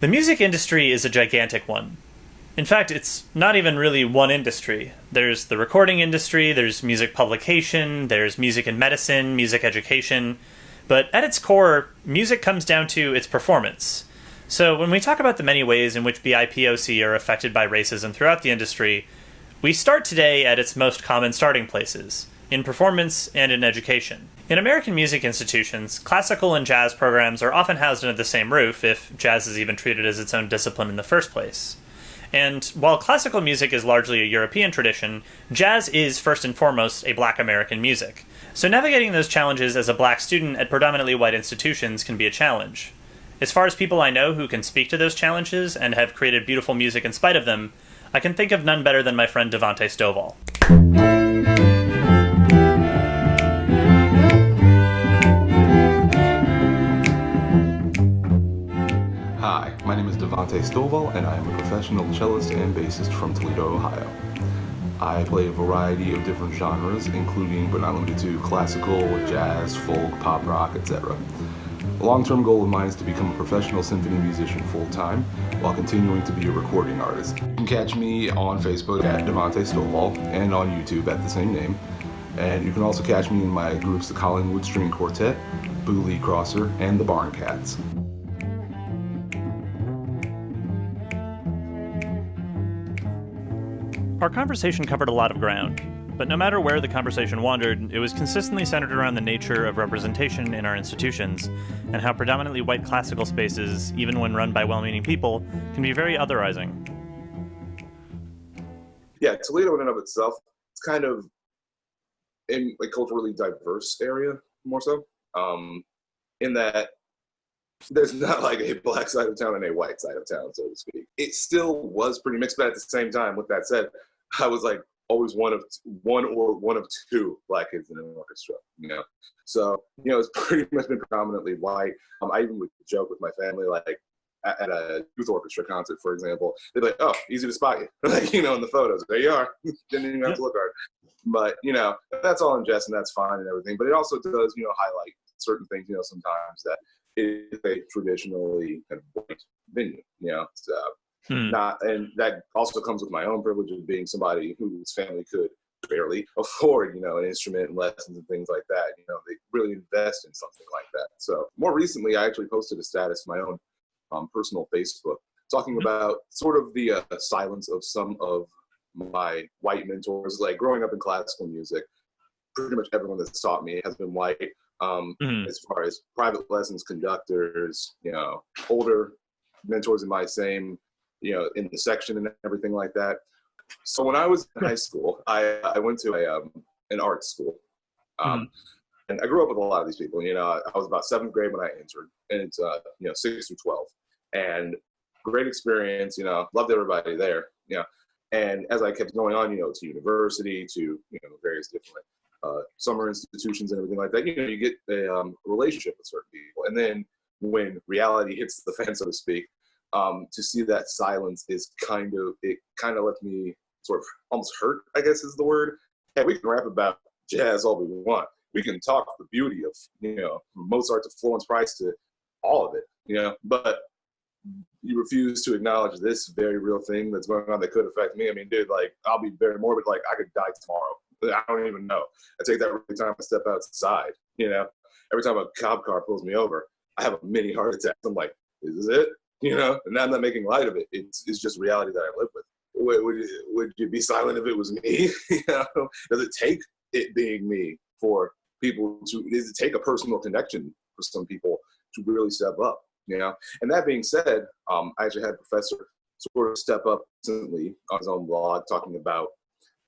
The music industry is a gigantic one. In fact, it's not even really one industry. There's the recording industry, there's music publication, there's music and medicine, music education. But at its core, music comes down to its performance. So when we talk about the many ways in which BIPOC are affected by racism throughout the industry, we start today at its most common starting places, in performance and in education. In American music institutions, classical and jazz programs are often housed under the same roof, if jazz is even treated as its own discipline in the first place. And while classical music is largely a European tradition, jazz is first and foremost a Black American music. So navigating those challenges as a Black student at predominantly white institutions can be a challenge. As far as people I know who can speak to those challenges and have created beautiful music in spite of them, I can think of none better than my friend Devonte Stovall. Hi, my name is Devonte Stovall, and I am a professional cellist and bassist from Toledo, Ohio. I play a variety of different genres, including but not limited to classical, jazz, folk, pop rock, etc. A long-term goal of mine is to become a professional symphony musician full-time, while continuing to be a recording artist. You can catch me on Facebook at Devonte Stovall, and on YouTube at the same name. And you can also catch me in my groups, the Collingwood String Quartet, Boo Lee Crosser, and the Barn Cats. Our conversation covered a lot of ground, but no matter where the conversation wandered, it was consistently centered around the nature of representation in our institutions, and how predominantly white classical spaces, even when run by well-meaning people, can be very otherizing. Yeah, Toledo in and of itself, it's kind of in a culturally diverse area, more so, in that there's not like a Black side of town and a white side of town, so to speak. It still was pretty mixed, but at the same time, with that said, I was like always one of two Black kids in an orchestra, you know? So, you know, it's pretty much been predominantly white. I even would joke with my family, like at a youth orchestra concert, for example, they'd be like, oh, easy to spot you. Like, you know, in the photos, there you are. Didn't even have to look hard. But, you know, that's all in jest and that's fine and everything. But it also does, you know, highlight certain things, you know, sometimes that it is a traditionally kind of white venue, you know? So, not, and that also comes with my own privilege of being somebody whose family could barely afford, you know, an instrument and lessons and things like that. You know, they really invest in something like that. So more recently, I actually posted a status to my own personal Facebook talking about sort of the silence of some of my white mentors. Like growing up in classical music, pretty much everyone that's taught me has been white. As far as private lessons, conductors, you know, older mentors in my same, you know, in the section and everything like that. So when I was in high school, I went to an art school. And I grew up with a lot of these people. You know, I was about 7th grade when I entered, and it's, you know, 6 through 12. And great experience, you know, loved everybody there, you know. And as I kept going on, you know, to university, to, you know, various different summer institutions and everything like that, you know, you get a relationship with certain people. And then when reality hits the fan, so to speak, to see that silence is kind of left me sort of almost hurt, I guess is the word. Hey, we can rap about jazz all we want. We can talk the beauty of, you know, from Mozart to Florence Price to all of it, you know, but you refuse to acknowledge this very real thing that's going on that could affect me. I mean, dude, like, I'll be very morbid, like, I could die tomorrow. I don't even know. I take that every time I step outside, you know. Every time a cop car pulls me over, I have a mini heart attack. I'm like, is this it? You know, and I'm not making light of it. It's just reality that I live with. Would you be silent if it was me? You know, does it take it being me for people to? Does it take a personal connection for some people to really step up? You know, and that being said, I actually had a professor sort of step up recently on his own blog talking about.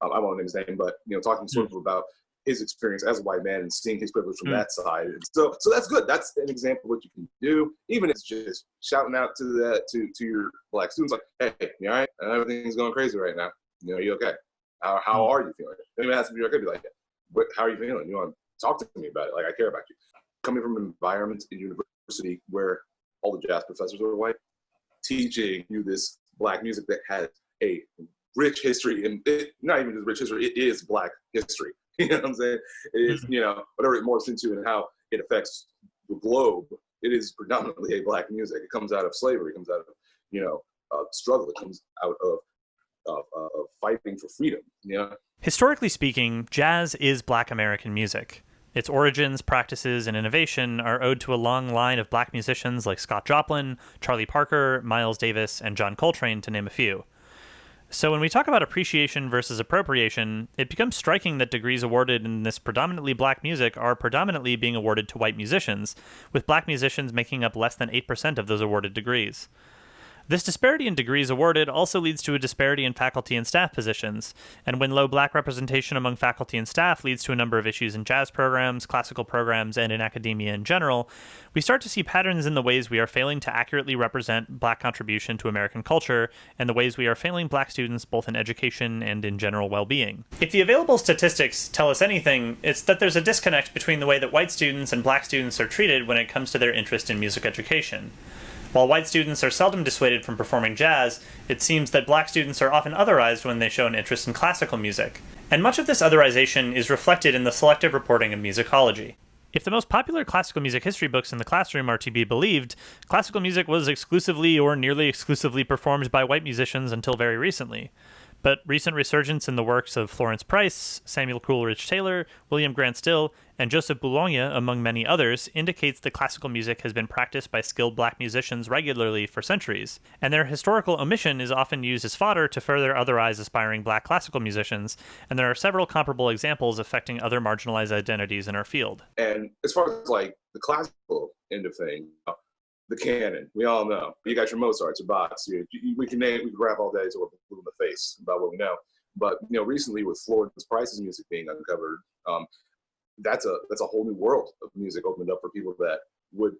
I won't name his name, but you know, talking sort of about his experience as a white man and seeing his privilege from that side. And so that's good. That's an example of what you can do. Even if it's just shouting out to your Black students, like, hey, you all right? Everything's going crazy right now. You know, you okay? How are you feeling? Maybe ask me, you're okay. Be like, what, how are you feeling? You want to talk to me about it? Like, I care about you. Coming from an environment in university where all the jazz professors are white, teaching you this Black music that has a rich history, and not even just rich history, it is Black history. You know what I'm saying? It is, you know, whatever it morphs into and how it affects the globe, it is predominantly a Black music. It comes out of slavery, it comes out of struggle that comes out of fighting for freedom. Historically speaking, jazz is Black American music. Its origins, practices, and innovation are owed to a long line of Black musicians like Scott Joplin, Charlie Parker, Miles Davis, and John Coltrane, to name a few. So when we talk about appreciation versus appropriation, it becomes striking that degrees awarded in this predominantly Black music are predominantly being awarded to white musicians, with Black musicians making up less than 8% of those awarded degrees. This disparity in degrees awarded also leads to a disparity in faculty and staff positions, and when low Black representation among faculty and staff leads to a number of issues in jazz programs, classical programs, and in academia in general, we start to see patterns in the ways we are failing to accurately represent Black contribution to American culture, and the ways we are failing Black students both in education and in general well-being. If the available statistics tell us anything, it's that there's a disconnect between the way that white students and Black students are treated when it comes to their interest in music education. While white students are seldom dissuaded from performing jazz, it seems that Black students are often otherized when they show an interest in classical music, and much of this otherization is reflected in the selective reporting of musicology. If the most popular classical music history books in the classroom are to be believed, classical music was exclusively or nearly exclusively performed by white musicians until very recently. But recent resurgence in the works of Florence Price, Samuel Coleridge-Taylor, William Grant Still, and Joseph Boulogne, among many others, indicates that classical music has been practiced by skilled Black musicians regularly for centuries, and their historical omission is often used as fodder to further otherize aspiring Black classical musicians, and there are several comparable examples affecting other marginalized identities in our field. And as far as like the classical end of things, the canon, we all know. You got your Mozarts, your Bachs. We can rap all day till we're blue in the face about what we know. But recently with Florence Price's music being uncovered, that's a whole new world of music opened up for people that would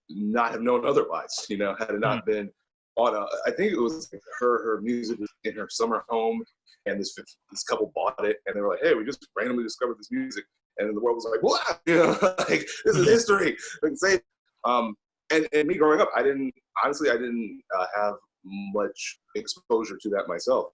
not have known otherwise. Had it not been on I think it was her music in her summer home, and this couple bought it, and they were like, "Hey, we just randomly discovered this music," and the world was like, "What? Like this is history." Say. And me growing up, I didn't have much exposure to that myself.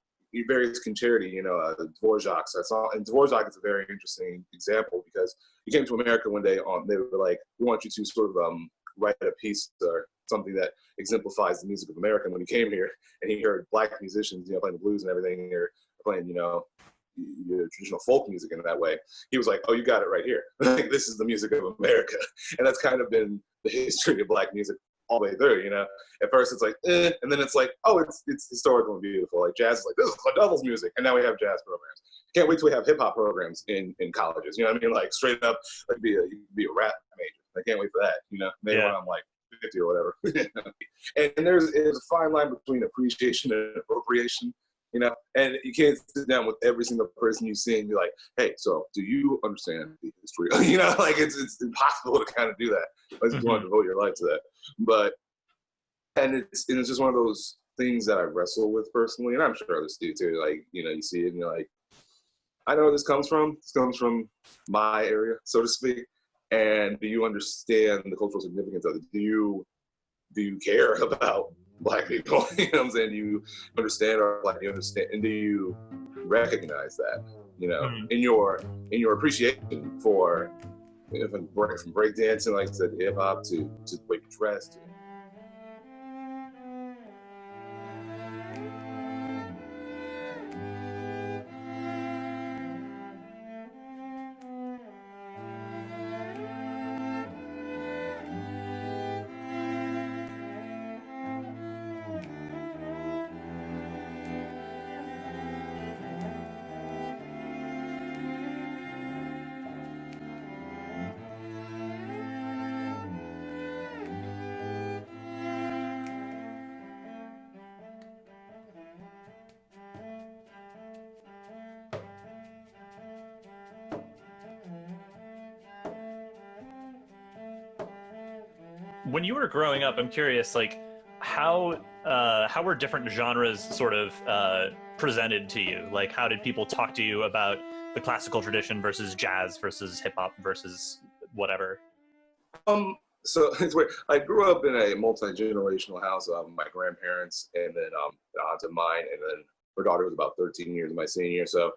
Various concerti, Dvorak. And Dvorak is a very interesting example because he came to America one day they were like, we want you to sort of write a piece or something that exemplifies the music of America. And when he came here and he heard Black musicians, playing the blues and everything, or playing, your traditional folk music in that way, he was like, "Oh, you got it right here. Like, this is the music of America." And that's kind of been the history of Black music all the way through. At first it's like, and then it's like, oh, it's historical and beautiful. Like jazz is like, this is the devil's music, and now we have jazz programs. Can't wait till we have hip hop programs in colleges. You know what I mean? Like straight up, like be a rap major. I can't wait for that. Maybe when I'm like 50 or whatever. and there's a fine line between appreciation and appropriation. And you can't sit down with every single person you see and be like, "Hey, so do you understand the history?" Like it's impossible to kind of do that unless you want to devote your life to that. But it's just one of those things that I wrestle with personally, and I'm sure others do too. Like you see it and you're like, I know where this comes from. This comes from my area, so to speak. And do you understand the cultural significance of it? Do you care about Black people? You know what I'm saying? Do you understand do you understand, and do you recognize that? In your appreciation for from breakdancing, like I said, hip hop to the way you dress. When you were growing up, I'm curious, like, how were different genres sort of presented to you? Like, how did people talk to you about the classical tradition versus jazz versus hip hop versus whatever? So it's weird. I grew up in a multi-generational house. My grandparents, and then an aunt of mine, and then her daughter was about 13 years in my senior year. So,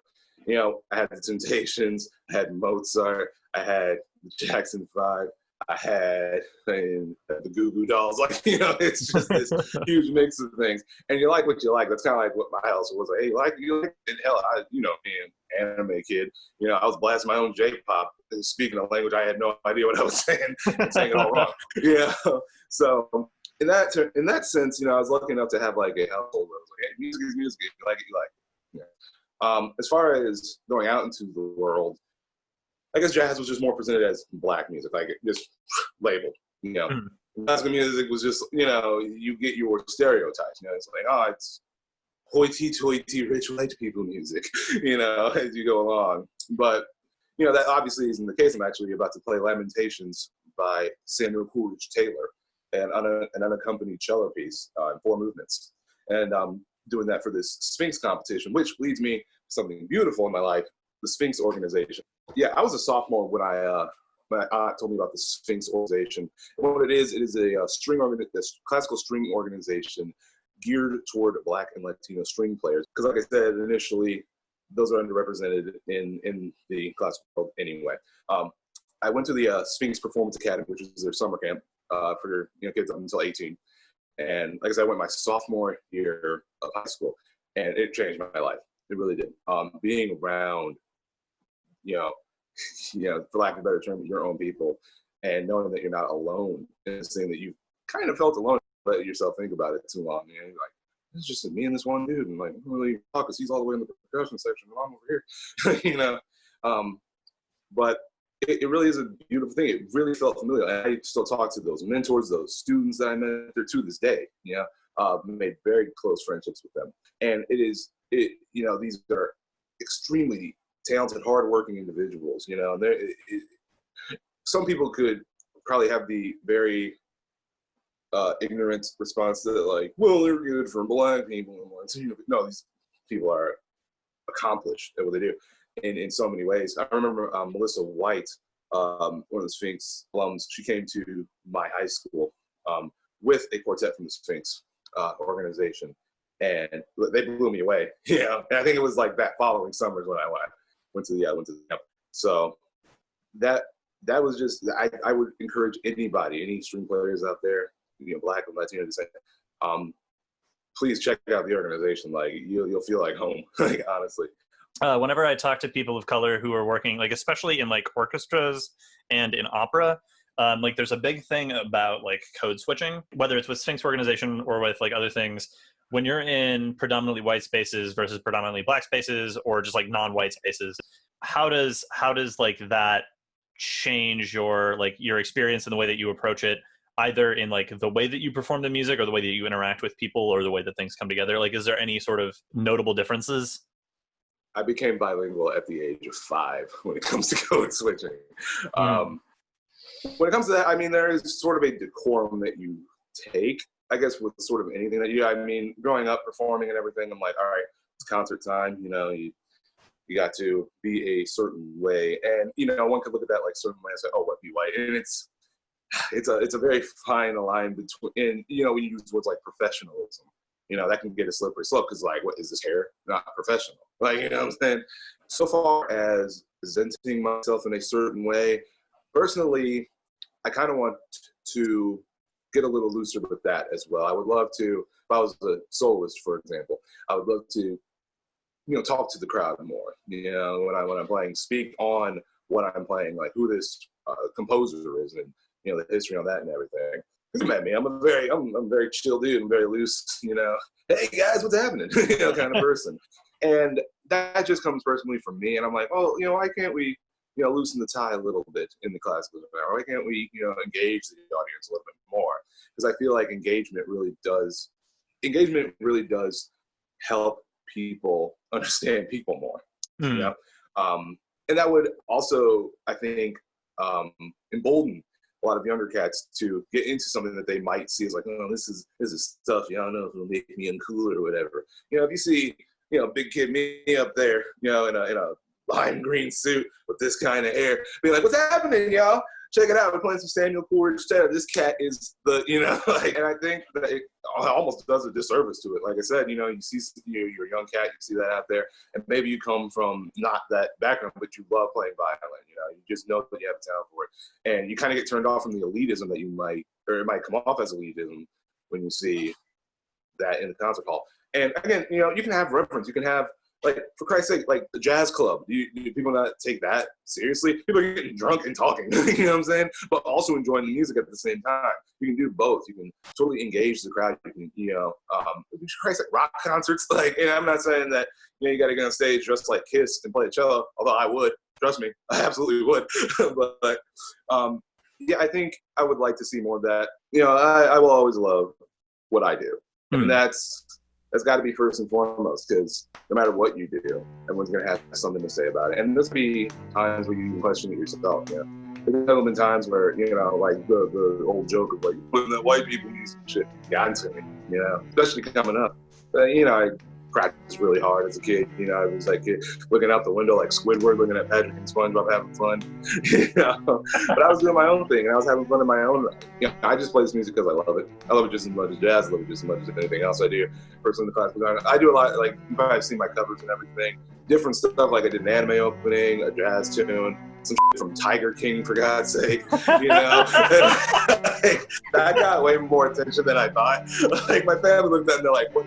I had the Temptations, I had Mozart, I had the Jackson 5. I had the Goo Goo Dolls. Like, you know, it's just this huge mix of things. And you like what you like. That's kind of like what my house was. Like, hey, you like, and hell, you know, being an anime kid, you know, I was blasting my own J-pop, speaking a language I had no idea what I was saying, and saying it all wrong. Yeah. So in that sense, you know, I was lucky enough to have like a household where I was like, hey, music is music. You like it, you like it. Yeah. As far as going out into the world, I guess jazz was just more presented as black music, like just labeled, you know. Classical music was just, you know, you get your stereotypes, you know, it's like, oh, it's hoity-toity rich white people music, you know, as you go along. But, you know, that obviously isn't the case. I'm actually about to play Lamentations by Samuel Coleridge-Taylor, and an unaccompanied cello piece in 4 movements. And doing that for this Sphinx competition, which leads me to something beautiful in my life, the Sphinx organization. Yeah, I was a sophomore when my aunt told me about the Sphinx organization. And what it is a classical string organization geared toward Black and Latino string players. Because like I said, initially, those are underrepresented in the classical world anyway. I went to the Sphinx Performance Academy, which is their summer camp for kids up until 18. And like I said, I went my sophomore year of high school, and it changed my life. It really did. Being around, for lack of a better term, your own people, and knowing that you're not alone in this thing that you kind of felt alone, let yourself think about it too long. You're like, it's just me and this one dude, and like, I don't really talk because he's all the way in the percussion section, and I'm over here, But it really is a beautiful thing. It really felt familiar. And I still talk to those mentors, those students that I met there to this day. Made very close friendships with them. And these are extremely talented, hardworking individuals. Some people could probably have the very ignorant response to it, like, well, they're good for Black people. No, these people are accomplished at what they do in so many ways. I remember Melissa White, one of the Sphinx alums, she came to my high school with a quartet from the Sphinx organization, and they blew me away. And I think it was like that following summer when I went to the camp. So that was just, I would encourage anybody, any string players out there, Black and Latino descent, please check out the organization. Like you'll feel like home, like, honestly. Whenever I talk to people of color who are working, like especially in like orchestras and in opera, like there's a big thing about like code switching, whether it's with Sphinx organization or with like other things. When you're in predominantly white spaces versus predominantly Black spaces, or just like non-white spaces, how does like that change your experience and the way that you approach it, either in like the way that you perform the music or the way that you interact with people or the way that things come together? Like, is there any sort of notable differences? I became bilingual at the age of 5 when it comes to code switching. When it comes to that, I mean, there is sort of a decorum that you take, I guess, with sort of anything that growing up performing and everything, I'm like, all right, it's concert time, you got to be a certain way. And, one could look at that like certain way and say, oh, what, be white? And it's a very fine line between, when you use words like professionalism, that can get a slippery slope, because like, what is this hair? Not professional. Like, what I'm saying? So far as presenting myself in a certain way, personally, I kind of want to get a little looser with that as well. I would love to, if I was a soloist, for example, I would love to, talk to the crowd more, when I'm playing, speak on what I'm playing, like who this composer is, and, the history on that and everything. You met me. I'm a very chill dude. I'm very loose, hey guys, what's happening? Kind of person. And that just comes personally from me. And I'm like, oh, why can't we, loosen the tie a little bit in the classical genre? Why can't we, engage the audience a little bit more? Because I feel like engagement really does help people understand people more. And that would also, I think, embolden a lot of younger cats to get into something that they might see as like, oh, this is stuff, I don't know if it'll make me uncool or whatever. If you see, big kid me up there, in a lime green suit with this kind of hair, be like, what's happening, y'all? check it out. We're playing some Samuel Coleridge-Taylor. This cat is the, like, and I think that it almost does a disservice to it. Like I said, you see, you're a young cat, you see that out there, and maybe you come from not that background, but you love playing violin. You just know that you have talent for it, and you kind of get turned off from the elitism that it might come off as elitism when you see that in the concert hall. And again, you can have reference. You can have, like, for Christ's sake, like the jazz club. Do people not take that seriously? People are getting drunk and talking, you know what I'm saying? But also enjoying the music at the same time. You can do both. You can totally engage the crowd. You can, Christ, like rock concerts. Like, and I'm not saying that, you got to get on stage dressed like Kiss and play a cello, although I would. Trust me, I absolutely would. but yeah, I think I would like to see more of that. I will always love what I do. And that's got to be first and foremost, because no matter what you do, everyone's going to have something to say about it. And there's be times where you can question it yourself. There's been times where, like the old joke of, like, putting the white people music shit got into me, especially coming up. But, I practiced really hard as a kid. I was like looking out the window like Squidward, looking at Patrick and SpongeBob having fun. But I was doing my own thing, and I was having fun in my own right. I just play this music because I love it. I love it just as much as jazz. I love it just as much as anything else I do. Personally, in the classical, I do a lot. Like, you probably have seen my covers and everything. Different stuff. Like, I did an anime opening, a jazz tune, some shit from Tiger King, for God's sake. That got way more attention than I thought. Like, my family looked at me and they're like, "What?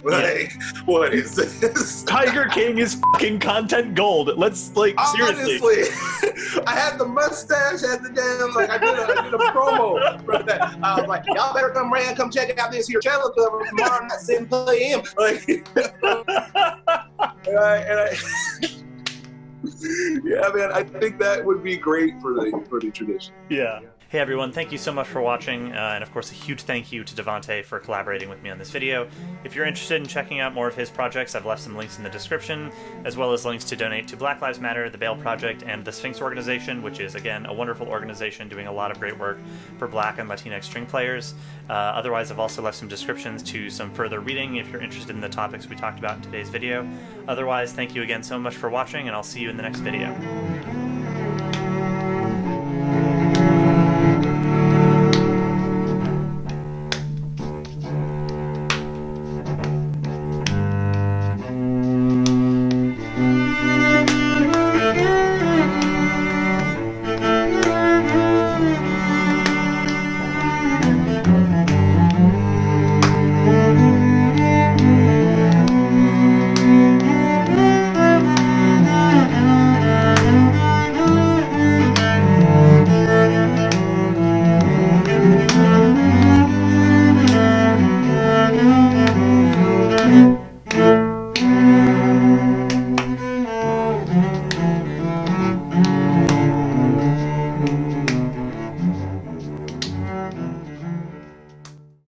Like, what is this?" Tiger King is fucking content gold. Let's, like, seriously. Honestly, I had the mustache, had the damn, like, I did a promo for that. I was like, y'all better come check out this here cello cover tomorrow night, 7 p.m. Like, yeah, man, I think that would be great for the tradition. Yeah. Hey everyone, thank you so much for watching, and of course a huge thank you to Devante for collaborating with me on this video. If you're interested in checking out more of his projects, I've left some links in the description, as well as links to donate to Black Lives Matter, the Bail Project, and the Sphinx organization, which is, again, a wonderful organization doing a lot of great work for Black and Latinx string players. Otherwise, I've also left some descriptions to some further reading if you're interested in the topics we talked about in today's video. Otherwise, thank you again so much for watching, and I'll see you in the next video.